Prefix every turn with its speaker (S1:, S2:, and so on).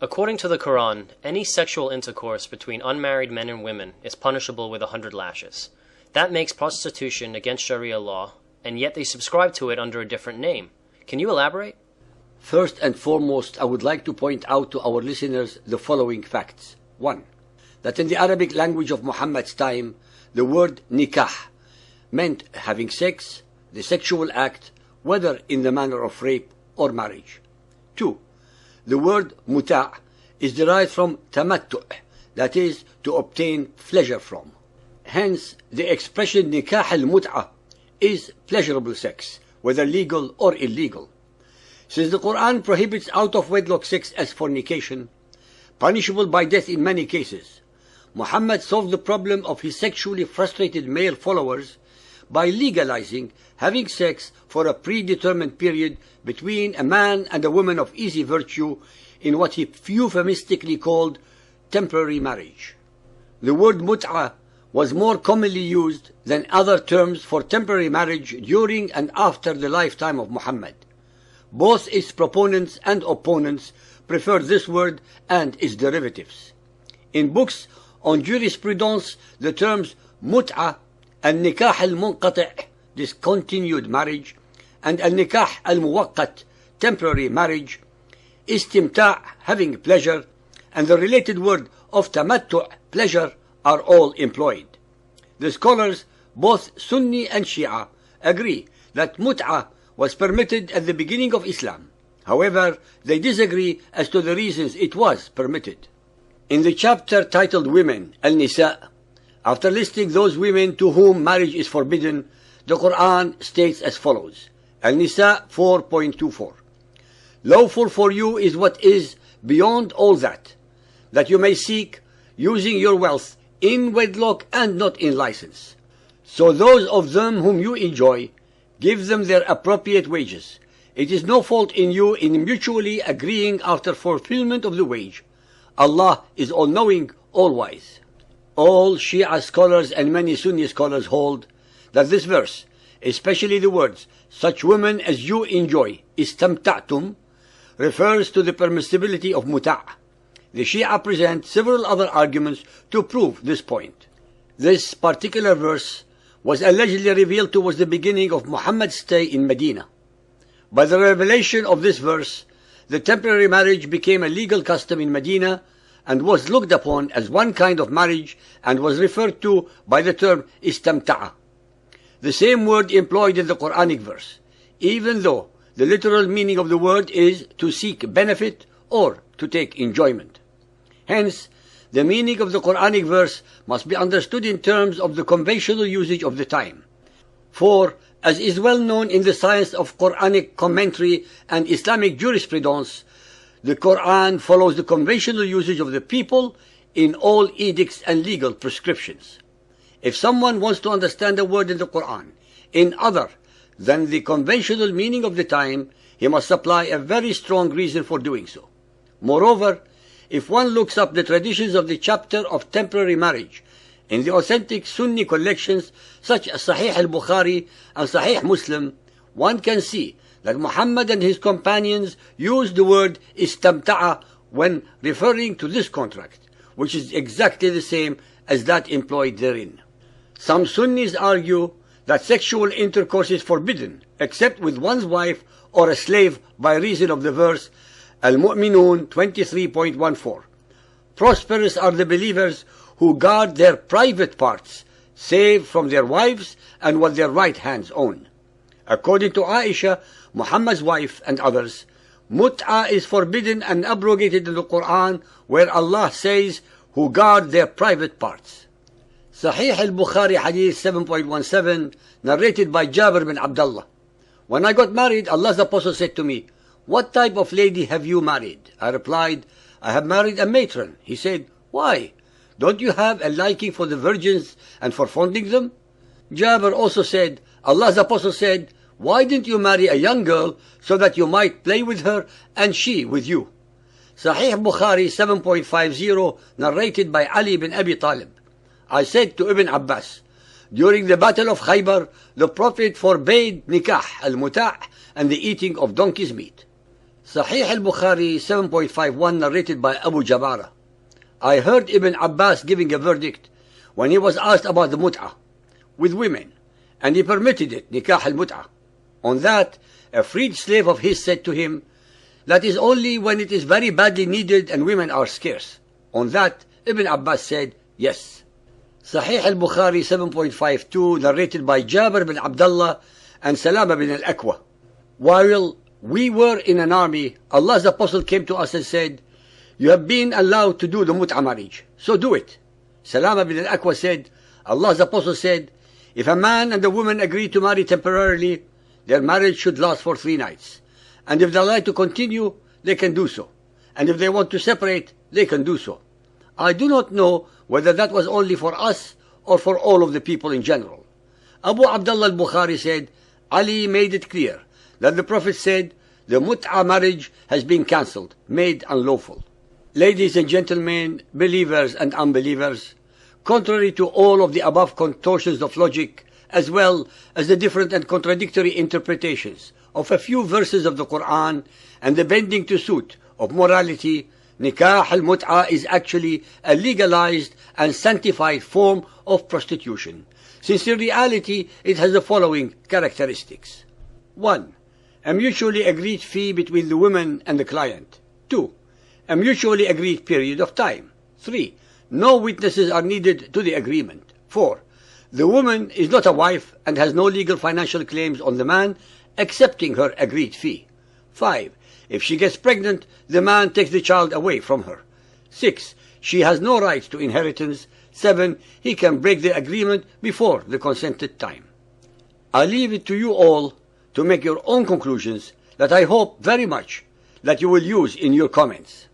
S1: According to the Quran, any sexual intercourse between unmarried men and women is punishable with 100 lashes. That makes prostitution against Sharia law, and yet they subscribe to it under a different name. Can you elaborate?
S2: First and foremost, I would like to point out to our listeners the following facts. 1. That in the Arabic language of Muhammad's time, the word nikah meant having sex, the sexual act, whether in the manner of rape or marriage. 2. The word muta' is derived from tamattu', that is, to obtain pleasure from. Hence, the expression nikah al-mut'a is pleasurable sex, whether legal or illegal. Since the Quran prohibits out-of-wedlock sex as fornication, punishable by death in many cases, Muhammad solved the problem of his sexually frustrated male followers by legalizing having sex for a predetermined period between a man and a woman of easy virtue in what he euphemistically called temporary marriage. The word mut'a was more commonly used than other terms for temporary marriage during and after the lifetime of Muhammad. Both its proponents and opponents prefer this word and its derivatives. In books on jurisprudence, the terms mut'a and nikah al-munqati', discontinued marriage, and al-nikah al-muwaqqat, temporary marriage, istimta', having pleasure, and the related word of tamattu', pleasure, are all employed. The scholars, both Sunni and Shia, agree that mut'a was permitted at the beginning of Islam. However, they disagree as to the reasons it was permitted. In the chapter titled Women, Al-Nisa, after listing those women to whom marriage is forbidden, the Quran states as follows. Al-Nisa 4.24. Lawful for you is what is beyond all that you may seek, using your wealth in wedlock and not in license. So those of them whom you enjoy, give them their appropriate wages. It is no fault in you in mutually agreeing after fulfillment of the wage. Allah is all-knowing, all-wise. All Shia scholars and many Sunni scholars hold that this verse, especially the words, such women as you enjoy, istamta'tum, refers to the permissibility of muta'. The Shia present several other arguments to prove this point. This particular verse was allegedly revealed towards the beginning of Muhammad's stay in Medina. By the revelation of this verse, the temporary marriage became a legal custom in Medina and was looked upon as one kind of marriage and was referred to by the term istamta'a, the same word employed in the Quranic verse, even though the literal meaning of the word is to seek benefit or to take enjoyment. Hence, the meaning of the Quranic verse must be understood in terms of the conventional usage of the time. For, as is well known in the science of Quranic commentary and Islamic jurisprudence, the Quran follows the conventional usage of the people in all edicts and legal prescriptions. If someone wants to understand a word in the Quran in other than the conventional meaning of the time, he must supply a very strong reason for doing so. Moreover, if one looks up the traditions of the chapter of temporary marriage in the authentic Sunni collections such as Sahih al-Bukhari and Sahih Muslim, one can see that Muhammad and his companions used the word istamta'a when referring to this contract, which is exactly the same as that employed therein. Some Sunnis argue that sexual intercourse is forbidden except with one's wife or a slave by reason of the verse Al-Mu'minun 23.14. Prosperous are the believers who guard their private parts, save from their wives and what their right hands own. According to Aisha, Muhammad's wife, and others, mut'a is forbidden and abrogated in the Quran, where Allah says, who guard their private parts. Sahih al-Bukhari Hadith 7.17, narrated by Jabir bin Abdullah. When I got married, Allah's Apostle said to me, "What type of lady have you married?" I replied, "I have married a matron." He said, "Why? Don't you have a liking for the virgins and for fondling them?" Jabir also said, Allah's Apostle said, "Why didn't you marry a young girl so that you might play with her and she with you?" Sahih Bukhari 7.50, narrated by Ali bin Abi Talib. I said to Ibn Abbas, during the battle of Khaybar, the Prophet forbade nikah, al-muta' and the eating of donkey's meat. Sahih al-Bukhari 7.51 narrated by Abu Jabara. I heard Ibn Abbas giving a verdict when he was asked about the mut'ah with women, and he permitted it, nikah al-mut'ah. On that, a freed slave of his said to him, that is only when it is very badly needed and women are scarce. On that, Ibn Abbas said, yes. Sahih al-Bukhari 7.52 narrated by Jabir bin Abdullah and Salama bin al-Aqwa. While we were in an army, Allah's Apostle came to us and said, you have been allowed to do the mut'ah marriage, so do it. Salama bin al-Aqwa said, Allah's Apostle said, if a man and a woman agree to marry temporarily, their marriage should last for 3 nights. And if they like to continue, they can do so. And if they want to separate, they can do so. I do not know whether that was only for us or for all of the people in general. Abu Abdullah al-Bukhari said, Ali made it clear that the Prophet said, the mut'ah marriage has been cancelled, made unlawful. Ladies and gentlemen, believers and unbelievers, contrary to all of the above contortions of logic, as well as the different and contradictory interpretations of a few verses of the Quran and the bending to suit of morality, nikah al-mut'ah is actually a legalized and sanctified form of prostitution, since in reality it has the following characteristics. 1. A mutually agreed fee between the woman and the client. 2. A mutually agreed period of time. 3. No witnesses are needed to the agreement. 4. The woman is not a wife and has no legal financial claims on the man, accepting her agreed fee. 5. If she gets pregnant, the man takes the child away from her. 6. She has no right to inheritance. 7. He can break the agreement before the consented time. I leave it to you all to make your own conclusions that I hope very much that you will use in your comments.